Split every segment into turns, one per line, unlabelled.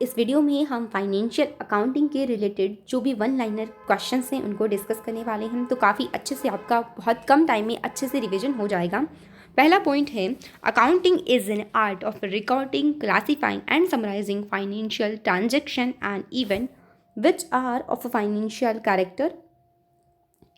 इस वीडियो में हम फाइनेंशियल अकाउंटिंग के रिलेटेड जो भी वन लाइनर क्वेश्चंस हैं उनको डिस्कस करने वाले हैं। तो काफ़ी अच्छे से आपका बहुत कम टाइम में अच्छे से रिवीजन हो जाएगा। पहला पॉइंट है, accounting is an art of recording, classifying and summarising financial transaction and event which are of financial character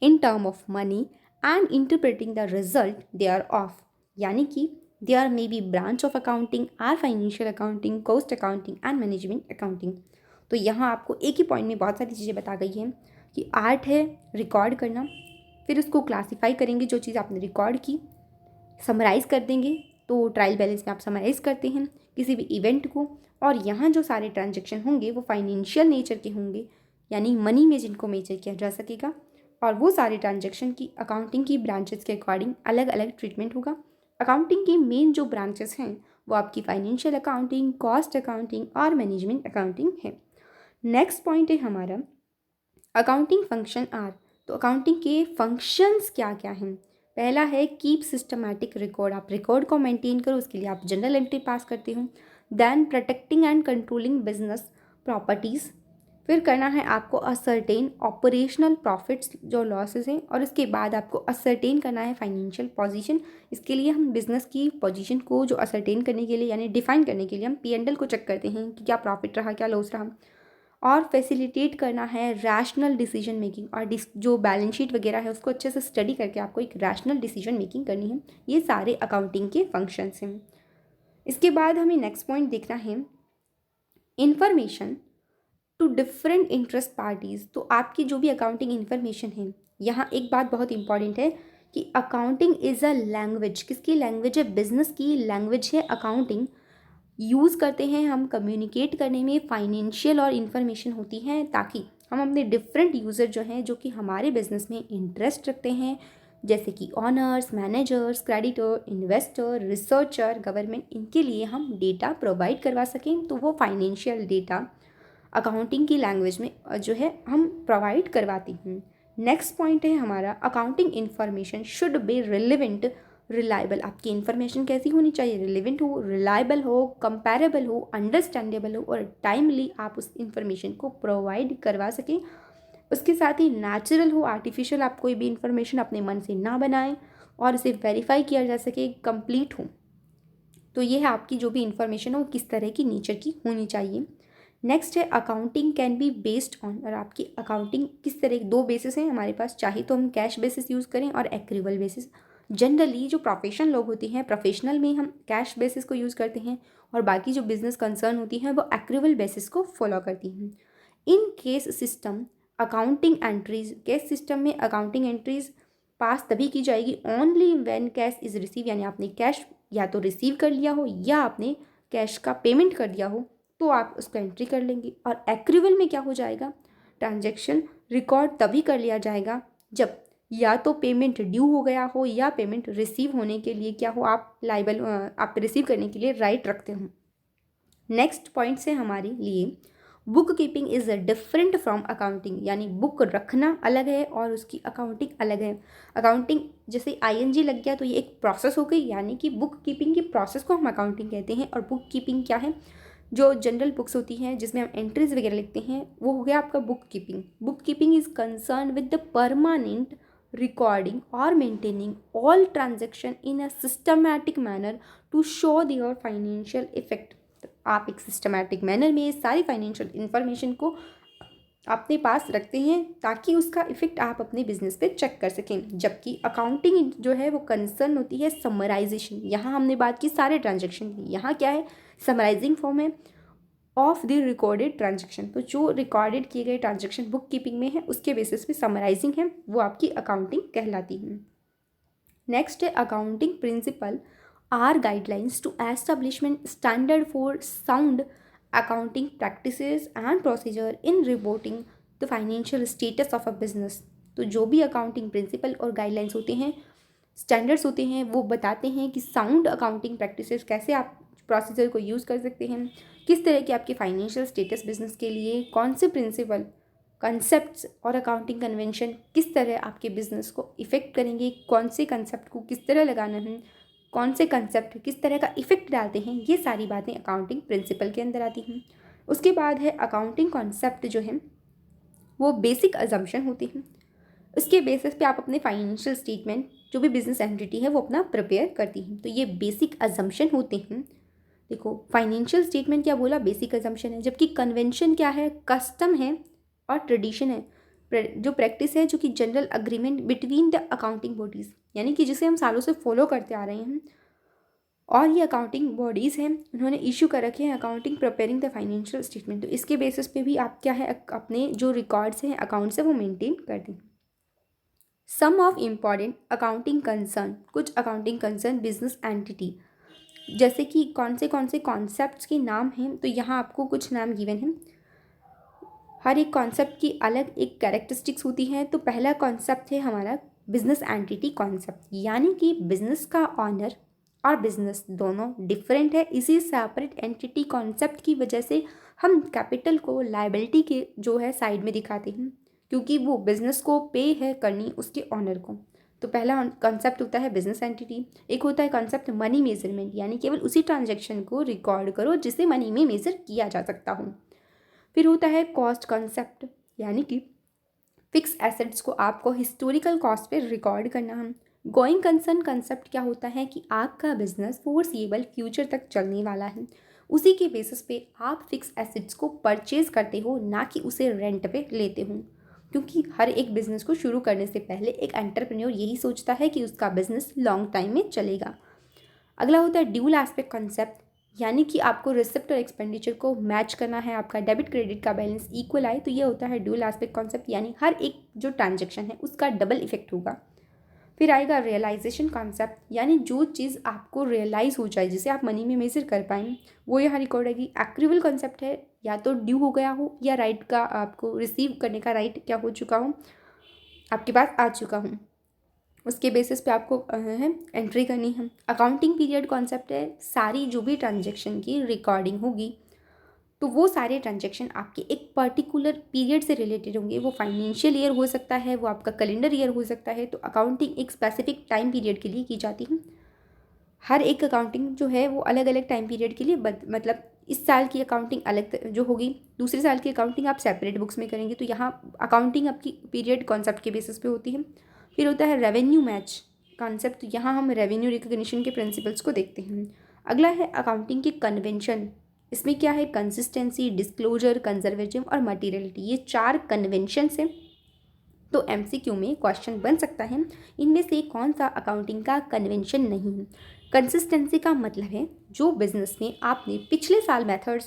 in term of money and interpreting the result they are of. यानी कि there may be branch of accounting are financial accounting, cost accounting and management accounting। तो यहाँ आपको एक ही point में बहुत सारी चीज़ें बता गई हैं कि आर्ट है रिकॉर्ड करना, फिर उसको क्लासीफाई करेंगे जो चीज़ आपने रिकॉर्ड की, समराइज़ कर देंगे तो ट्रायल बैलेंस में आप समराइज़ करते हैं किसी भी इवेंट को, और यहाँ जो सारे ट्रांजेक्शन होंगे वो फाइनेंशियल नेचर के होंगे, यानी मनी में जिनको मेजर किया जा सकेगा, और वो सारे ट्रांजेक्शन की अकाउंटिंग की ब्रांचेस के अकॉर्डिंग अलग अलग ट्रीटमेंट होगा। अकाउंटिंग की मेन जो ब्रांचेस हैं वो आपकी फाइनेंशियल अकाउंटिंग, कॉस्ट अकाउंटिंग और मैनेजमेंट अकाउंटिंग है। नेक्स्ट पॉइंट है हमारा अकाउंटिंग फंक्शन आर। तो अकाउंटिंग के फंक्शंस क्या क्या हैं? पहला है कीप सिस्टमैटिक रिकॉर्ड, आप रिकॉर्ड को मेंटेन करो, उसके लिए आप जनरल एंट्री पास करते हो। Then protecting and controlling business properties, फिर करना है आपको असर्टेन ऑपरेशनल प्रॉफिट्स जो लॉसेस हैं, और इसके बाद आपको असर्टेन करना है फाइनेंशियल पोजीशन। इसके लिए हम बिजनेस की पोजीशन को जो असर्टेन करने के लिए यानी डिफाइन करने के लिए हम P&L को चेक करते हैं कि क्या प्रॉफिट रहा, क्या लॉस रहा, और फैसिलिटेट करना है रैशनल डिसीजन मेकिंग, और जो बैलेंस शीट वगैरह है उसको अच्छे से स्टडी करके आपको एक रैशनल डिसीजन मेकिंग करनी है। ये सारे अकाउंटिंग के फंक्शंस हैं। इसके बाद हमें नेक्स्ट पॉइंट देखना है information to different interest parties. तो आपकी जो भी अकाउंटिंग इन्फॉर्मेशन है, यहाँ एक बात बहुत इंपॉर्टेंट है कि अकाउंटिंग इज़ अ लैंग्वेज। किसकी लैंग्वेज है? बिजनेस की लैंग्वेज है अकाउंटिंग। यूज़ करते हैं हम कम्युनिकेट करने में, फाइनेंशियल और इन्फॉर्मेशन होती हैं ताकि हम अपने डिफरेंट यूज़र जो हैं जो कि हमारे बिजनेस में इंटरेस्ट रखते हैं, जैसे कि honours, managers, creditor, investor, researcher, government, इनके लिए हम डेटा प्रोवाइड करवा सकें। तो वो फाइनेंशियल डेटा अकाउंटिंग की लैंग्वेज में जो है हम प्रोवाइड करवाती हैं। नेक्स्ट पॉइंट है हमारा accounting information should be relevant reliable. आपकी इन्फॉर्मेशन कैसी होनी चाहिए? रिलेवेंट हो, रिलायबल हो, कंपैरेबल हो, अंडरस्टैंडेबल हो, और टाइमली आप उस इन्फॉर्मेशन को प्रोवाइड करवा सकें। उसके साथ ही नेचुरल हो, आर्टिफिशियल आप कोई भी इन्फॉर्मेशन अपने मन से ना बनाएं, और उसे वेरीफाई किया जा सके, कंप्लीट हो। तो ये है आपकी जो भी इन्फॉर्मेशन हो किस तरह की नेचर की होनी चाहिए। नेक्स्ट है accounting can be based on, और आपकी अकाउंटिंग किस तरह, दो बेसिस हैं हमारे पास, चाहे तो हम कैश बेसिस यूज़ करें और एक्रूवल बेसिस। जनरली जो प्रोफेशनल लोग होते हैं, प्रोफेशनल में हम कैश बेसिस को यूज़ करते हैं, और बाकी जो बिजनेस कंसर्न होती हैं वो एक्रूवल बेसिस को फॉलो करती हैं। In case system accounting entries, case system में अकाउंटिंग एंट्रीज पास तभी की जाएगी only when cash is receive, यानी आपने कैश या तो रिसीव कर लिया हो या आपने कैश का पेमेंट कर दिया हो तो आप उसको एंट्री कर लेंगे। और एक्रूवल में क्या हो जाएगा? ट्रांजैक्शन रिकॉर्ड तभी कर लिया जाएगा जब या तो पेमेंट ड्यू हो गया हो या पेमेंट रिसीव होने के लिए क्या हो, आप लाइबल, आप रिसीव करने के लिए राइट रखते हो। नेक्स्ट पॉइंट से हमारे लिए book keeping is different from accounting, यानी बुक रखना अलग है और उसकी अकाउंटिंग अलग है। अकाउंटिंग जैसे ING लग गया तो ये एक प्रोसेस हो गई, यानी कि बुक कीपिंग की प्रोसेस को हम अकाउंटिंग कहते हैं। और बुक कीपिंग क्या है? जो जनरल बुक्स होती हैं जिसमें हम एंट्रीज वगैरह लिखते हैं वो हो गया आपका book keeping. Book keeping is concern with the permanent recording और maintaining all transaction in a systematic manner to show their financial effect. आप एक सिस्टमैटिक मैनर में सारी फाइनेंशियल इंफॉर्मेशन को अपने पास रखते हैं ताकि उसका इफेक्ट आप अपने बिजनेस पे चेक कर सकें। जबकि अकाउंटिंग जो है वो कंसर्न होती है समराइजेशन। यहाँ हमने बात की सारे ट्रांजेक्शन की, यहाँ क्या है? समराइजिंग फॉर्म है ऑफ द रिकॉर्डेड ट्रांजेक्शन। तो जो रिकॉर्डेड किए गए ट्रांजेक्शन बुक कीपिंग में है उसके बेसिस पे समराइजिंग है, वो आपकी अकाउंटिंग कहलाती है। नेक्स्ट है accounting principle are guidelines to establishment standard for sound accounting practices and procedure in reporting the financial status of a business। तो जो भी अकाउंटिंग प्रिंसिपल और गाइडलाइंस होते हैं, स्टैंडर्ड्स होते हैं, वो बताते हैं कि साउंड अकाउंटिंग प्रैक्टिसेस कैसे आप प्रोसीजर को यूज़ कर सकते हैं, किस तरह के आपके फाइनेंशियल स्टेटस बिजनेस के लिए कौन से प्रिंसिपल, कंसेप्ट्स और अकाउंटिंग कन्वेंशन किस तरह आपके बिजनेस को इफ़ेक्ट करेंगे, कौन से कंसेप्ट को किस तरह लगाना है, कौन से कंसेप्ट किस तरह का इफेक्ट डालते हैं, ये सारी बातें अकाउंटिंग प्रिंसिपल के अंदर आती हैं। उसके बाद है अकाउंटिंग कॉन्सेप्ट जो है वो बेसिक अजम्पशन होते हैं। उसके बेसिस पे आप अपने फाइनेंशियल स्टेटमेंट जो भी बिजनेस एंटिटी है वो अपना प्रिपेयर करती हैं। तो ये बेसिक अजम्पशन होते हैं। देखो फाइनेंशियल स्टेटमेंट क्या बोला, बेसिक अजम्पशन है, जबकि कन्वेंशन क्या है, कस्टम है और ट्रेडिशन है, जो प्रैक्टिस है जो कि general agreement between the accounting bodies, यानी कि जिसे हम सालों से फॉलो करते आ रहे हैं। और ये अकाउंटिंग बॉडीज़ हैं, उन्होंने इशू कर रखे हैं accounting preparing the financial statement. तो इसके बेसिस पे भी आप क्या है अपने जो रिकॉर्ड्स हैं अकाउंट्स है वो मेंटेन करते हैं। सम ऑफ इम्पॉर्टेंट अकाउंटिंग कंसर्न, कुछ अकाउंटिंग कंसर्न बिजनेस एंटिटी, जैसे कि कौन से कॉन्सेप्ट्स के नाम हैं। तो यहाँ आपको कुछ नाम गिवन हैं। हर एक कॉन्सेप्ट की अलग एक कैरेक्टरिस्टिक्स होती हैं। तो पहला कॉन्सेप्ट है हमारा बिजनेस एंटिटी कॉन्सेप्ट, यानी कि बिजनेस का ऑनर और बिजनेस दोनों डिफरेंट है। इसी सेपरेट एंटिटी कॉन्सेप्ट की वजह से हम कैपिटल को लायबिलिटी के जो है साइड में दिखाते हैं, क्योंकि वो बिजनेस को पे है करनी उसके ऑनर को। तो पहला कॉन्सेप्ट होता है बिजनेस एंटिटी। एक होता है कॉन्सेप्ट मनी मेजरमेंट, यानी केवल उसी ट्रांजैक्शन को रिकॉर्ड करो जिसे मनी में मेजर किया जा सकता हो। फिर होता है कॉस्ट कॉन्सेप्ट, यानी कि फिक्स एसेट्स को आपको हिस्टोरिकल कॉस्ट पे रिकॉर्ड करना है। गोइंग कंसर्न कंसेप्ट क्या होता है कि आपका बिजनेस फोर्सिएबल फ्यूचर तक चलने वाला है, उसी के बेसिस पे आप फिक्स एसेट्स को परचेज करते हो, ना कि उसे रेंट पे लेते हो। क्योंकि हर एक बिजनेस को शुरू करने से पहले एक एंटरप्रेन्योर यही सोचता है कि उसका बिजनेस लॉन्ग टाइम में चलेगा। अगला होता है ड्यूल एस्पेक्ट कॉन्सेप्ट, यानी कि आपको रिसिप्ट और एक्सपेंडिचर को मैच करना है, आपका डेबिट क्रेडिट का बैलेंस इक्वल आए। तो ये होता है ड्यूल एस्पेक्ट कॉन्सेप्ट, यानी हर एक जो ट्रांजैक्शन है उसका डबल इफेक्ट होगा। फिर आएगा रियलाइजेशन कॉन्सेप्ट, यानी जो चीज़ आपको रियलाइज़ हो जाए, जिसे आप मनी में मेजर कर पाएँ, वो यहाँ रिकॉर्ड आएगी। एक्रूवल कॉन्सेप्ट है, या तो ड्यू हो गया हो या राइट का आपको रिसीव करने का राइट क्या हो चुका हो, आपके पास आ चुका हूँ, उसके बेसिस पे आपको है एंट्री करनी है। अकाउंटिंग पीरियड कॉन्सेप्ट है, सारी जो भी ट्रांजैक्शन की रिकॉर्डिंग होगी, तो वो सारे ट्रांजैक्शन आपके एक पर्टिकुलर पीरियड से रिलेटेड होंगे। वो फाइनेंशियल ईयर हो सकता है, वो आपका कैलेंडर ईयर हो सकता है। तो अकाउंटिंग एक स्पेसिफिक टाइम पीरियड के लिए की जाती है। हर एक अकाउंटिंग जो है वो अलग अलग टाइम पीरियड के लिए मतलब इस साल की अकाउंटिंग अलग जो होगी, दूसरे साल की अकाउंटिंग आप सेपरेट बुक्स में करेंगे। तो यहाँ अकाउंटिंग आपकी पीरियड कॉन्सेप्ट के बेसिस पे होती है। फिर होता है रेवेन्यू मैच कॉन्सेप्ट, तो यहाँ हम रेवेन्यू रिकग्निशन के प्रिंसिपल्स को देखते हैं। अगला है अकाउंटिंग के कन्वेंशन, इसमें क्या है कंसिस्टेंसी, डिस्क्लोजर, कंजर्वेटिव और मटीरियलिटी, ये 4 कन्वेंशंस हैं। तो एमसीक्यू में क्वेश्चन बन सकता है इनमें से कौन सा अकाउंटिंग का कन्वेंशन नहीं है। कंसिस्टेंसी का मतलब है जो बिजनेस में आपने पिछले साल मेथड्स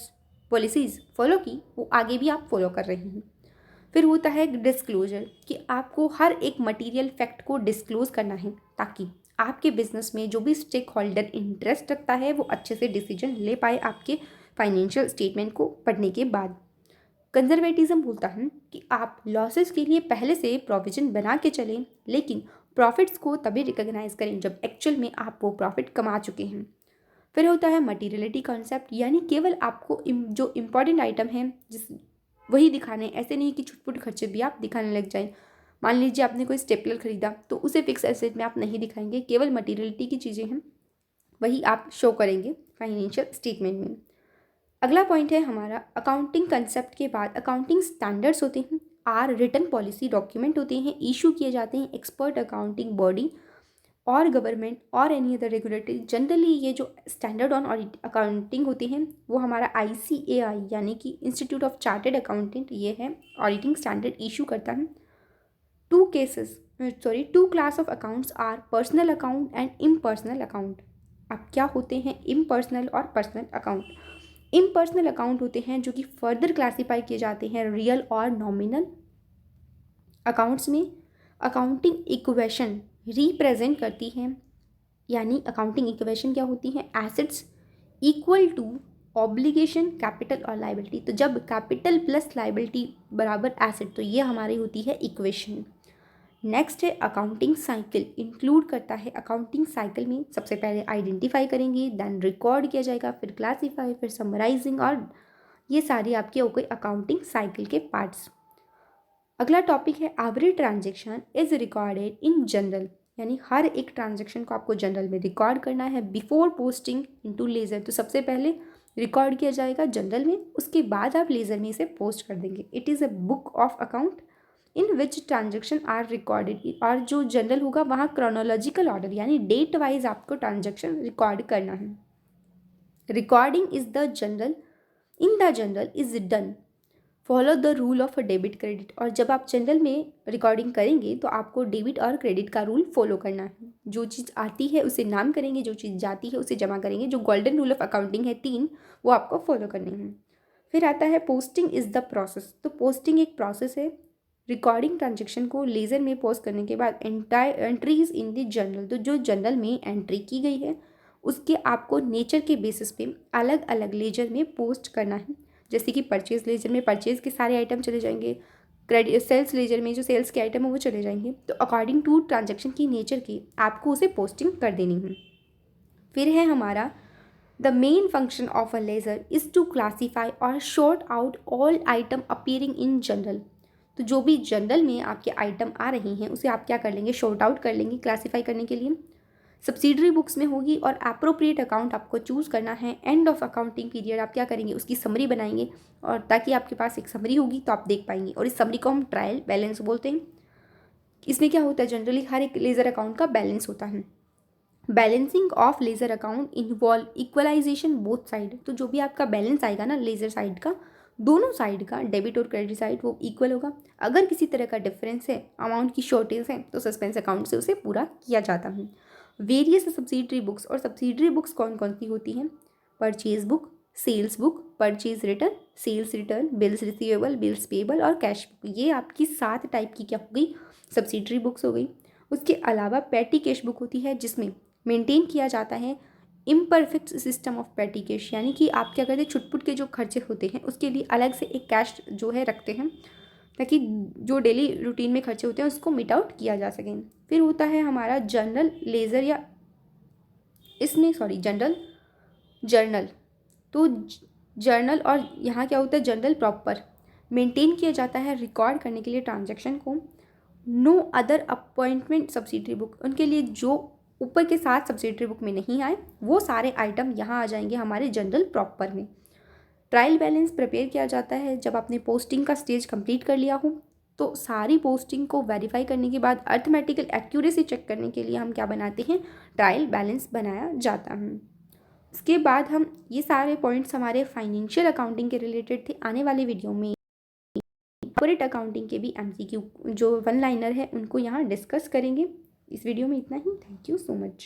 पॉलिसीज़ फॉलो की वो आगे भी आप फॉलो कर रहे हैं। फिर होता है डिस्क्लोजर कि आपको हर एक मटेरियल फैक्ट को डिस्क्लोज करना है, ताकि आपके बिजनेस में जो भी स्टेक होल्डर इंटरेस्ट रखता है वो अच्छे से डिसीजन ले पाए आपके फाइनेंशियल स्टेटमेंट को पढ़ने के बाद। कंजर्वेटिज्म बोलता है कि आप लॉसेस के लिए पहले से प्रोविजन बना के चलें, लेकिन प्रॉफिट्स को तभी रिकॉग्नाइज करें जब एक्चुअल में आप वो प्रॉफिट कमा चुके हैं। फिर होता है मटीरियलिटी कॉन्सेप्ट, यानी केवल आपको जो इम्पॉर्टेंट आइटम है जिस वही दिखाने, ऐसे नहीं कि छुटपुट खर्चे भी आप दिखाने लग जाएं। मान लीजिए आपने कोई स्टेपलर खरीदा तो उसे फिक्स एसेट में आप नहीं दिखाएंगे, केवल मटीरियलिटी की चीज़ें हैं वही आप शो करेंगे फाइनेंशियल स्टेटमेंट में। अगला पॉइंट है हमारा अकाउंटिंग कंसेप्ट के बाद अकाउंटिंग स्टैंडर्ड्स होते हैं। आर रिटन पॉलिसी डॉक्यूमेंट होते हैं, इशू किए जाते हैं एक्सपर्ट अकाउंटिंग बॉडी और गवर्नमेंट और एनी अदर रेगुलेटरी। जनरली ये जो स्टैंडर्ड ऑन ऑडिट अकाउंटिंग होती हैं वो हमारा ICAI यानी कि इंस्टीट्यूट ऑफ चार्टेड अकाउंटेंट ये है ऑडिटिंग स्टैंडर्ड इशू करता है। Two class of accounts are personal account and impersonal account. अब क्या होते हैं इम्पर्सनल और पर्सनल अकाउंट? इम्पर्सनल अकाउंट होते हैं जो कि फर्दर क्लासीफाई किए जाते हैं रियल और नॉमिनल अकाउंट्स में। अकाउंटिंग इक्वेशन रिप्रेजेंट करती हैं, यानी अकाउंटिंग इक्वेशन क्या होती हैं, assets equal to obligation, capital और लाइबिलिटी। तो जब कैपिटल प्लस लाइबिलिटी बराबर एसेट, तो ये हमारी होती है इक्वेशन। नेक्स्ट है अकाउंटिंग साइकिल, इंक्लूड करता है अकाउंटिंग साइकिल में सबसे पहले आइडेंटिफाई करेंगे, देन रिकॉर्ड किया जाएगा, फिर क्लासीफाई, फिर समराइजिंग, और ये सारे आपके हो गए अकाउंटिंग साइकिल के पार्ट्स। अगला टॉपिक है every transaction is recorded in general, यानी हर एक ट्रांजेक्शन को आपको जनरल में रिकॉर्ड करना है बिफोर पोस्टिंग इनटू लेजर। तो सबसे पहले रिकॉर्ड किया जाएगा जनरल में, उसके बाद आप लेज़र में इसे पोस्ट कर देंगे। It is a book of account in which transaction are recorded. और जो जनरल होगा वहाँ क्रोनोलॉजिकल ऑर्डर यानी डेट वाइज आपको ट्रांजेक्शन रिकॉर्ड करना है। Recording is the journal in the journal is done follow the rule of a debit credit. और जब आप जनरल में रिकॉर्डिंग करेंगे तो आपको डेबिट और क्रेडिट का रूल फॉलो करना है। जो चीज़ आती है उसे नाम करेंगे, जो चीज़ जाती है उसे जमा करेंगे। जो गोल्डन रूल ऑफ अकाउंटिंग है 3, वो आपको फॉलो करने हैं। फिर आता है पोस्टिंग इज़ द प्रोसेस। तो पोस्टिंग एक प्रोसेस है। रिकॉर्डिंग ट्रांजेक्शन को लेज़र में पोस्ट करने के बाद एंट्रीज इन द जर्नल, तो जो जर्नल में एंट्री की गई है उसके आपको नेचर के बेसिस पे अलग अलग लेजर में पोस्ट करना है। जैसे कि परचेज लेजर में परचेज के सारे आइटम चले जाएंगे, क्रेडिट सेल्स लेजर में जो सेल्स के आइटम है वो चले जाएंगे। तो अकॉर्डिंग टू ट्रांजेक्शन की नेचर की आपको उसे पोस्टिंग कर देनी है। फिर है हमारा the main function of a ledger is to classify और short out all item appearing in general. तो जो भी जनरल में आपके आइटम आ रही हैं उसे आप क्या कर लेंगे, शॉर्ट आउट कर लेंगे क्लासीफाई करने के लिए। सब्सिडरी बुक्स में होगी और अप्रोप्रिएट अकाउंट आपको चूज़ करना है। एंड ऑफ अकाउंटिंग पीरियड आप क्या करेंगे, उसकी समरी बनाएंगे, और ताकि आपके पास एक समरी होगी तो आप देख पाएंगे। और इस समरी को हम ट्रायल बैलेंस बोलते हैं। इसमें क्या होता है, जनरली हर एक लेज़र अकाउंट का बैलेंस होता है। Balancing of ledger account involve equalisation both side. तो जो भी आपका बैलेंस आएगा ना लेज़र साइड का, दोनों साइड का डेबिट और क्रेडिट साइड वो इक्वल होगा। अगर किसी तरह का डिफरेंस है, अमाउंट की शॉर्टेज है, तो सस्पेंस अकाउंट से उसे पूरा किया जाता है। वेरियस सब्सिडरी बुक्स, और सब्सिडरी बुक्स कौन कौन सी होती हैं, purchase book, sales book, purchase return, sales return, bills receivable, bills payable और कैश बुक। ये आपकी 7 टाइप की क्या हो गई, सब्सिडरी बुक्स हो गई। उसके अलावा पैटी कैश बुक होती है जिसमें मेंटेन किया जाता है imperfect system of petty cash, यानी कि आप क्या करते हैं, छुटपुट के जो खर्चे होते हैं उसके लिए अलग से एक कैश जो है रखते हैं, ताकि जो डेली रूटीन में खर्चे होते हैं उसको मिट आउट किया जा सके। फिर होता है हमारा जनरल लेज़र या इसमें सॉरी जनरल जर्नल। तो जर्नल और यहाँ क्या होता है, जनरल प्रॉपर मेंटेन किया जाता है रिकॉर्ड करने के लिए ट्रांजैक्शन को। No other appointment subsidiary book, उनके लिए जो ऊपर के 7 सब्सिडरी बुक में नहीं आए वो सारे आइटम यहाँ आ जाएंगे हमारे जनरल प्रॉपर में। ट्रायल बैलेंस प्रिपेयर किया जाता है जब आपने पोस्टिंग का स्टेज कंप्लीट कर लिया हो। तो सारी पोस्टिंग को वेरीफाई करने के बाद अर्थमेटिकल एक्यूरेसी चेक करने के लिए हम क्या बनाते हैं, ट्रायल बैलेंस बनाया जाता है। इसके बाद हम ये सारे पॉइंट्स हमारे फाइनेंशियल अकाउंटिंग के रिलेटेड थे। आने वाले वीडियो में कॉर्पोरेट अकाउंटिंग के भी MCQ जो 1 लाइनर है उनको यहाँ डिस्कस करेंगे। इस वीडियो में इतना ही। Thank you so much.